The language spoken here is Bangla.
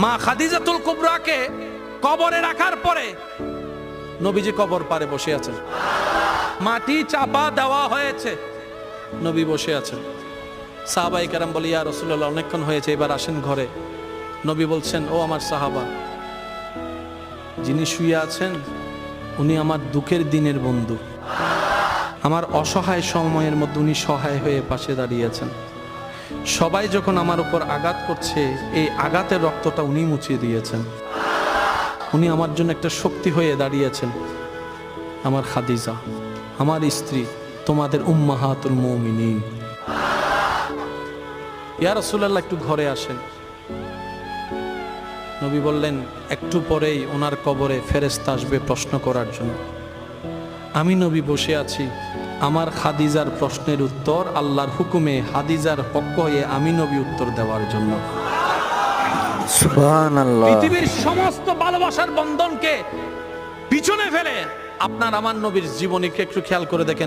মা খাদিজাতুল কুবরাকে কবরে রাখার পরে নবীজি কবর পারে বসে আছেন, মাটি চাপা দেওয়া হয়েছে, নবী বসে আছেন। সাহাবায়ে কেরাম বলে, ইয়া রাসূলুল্লাহ, অনেকক্ষণ হয়েছে, এবার আসেন ঘরে। নবী বলছেন, ও আমার সাহাবা, যিনি শুয়ে আছেন উনি আমার দুঃখের দিনের বন্ধু, আমার অসহায় সময়ের মধ্যে উনি সহায় হয়ে পাশে দাঁড়িয়েছেন। সবাই যখন আমার উপর আঘাত করছে, এই আঘাতের রক্তটা উনি মুছিয়ে দিয়েছেন। উনি আমার জন্য একটা শক্তি হয়ে দাঁড়িয়েছেন। আমার খাদিজা, আমার স্ত্রী, তোমাদের উম্মাহাতুল মুমিনিন। ইয়া রাসূলুল্লাহ, একটু ঘরে আসেন। নবী বললেন, একটু পরেই ওনার কবরে ফেরেশতা আসবে প্রশ্ন করার জন্য। আমি নবী বসে আছি, আমার খাদিজার প্রশ্নের উত্তর আল্লাহর হুকুমে হাদিজার পক্ষ হয়ে আমি নবী উত্তর দেওয়ার জন্য। সুবহানাল্লাহ। পৃথিবীর সমস্ত ভালোবাসার বন্ধনকে পিছনে ফেলে আপনার আমার নবীর জীবনীকে একটু খেয়াল করে দেখেন।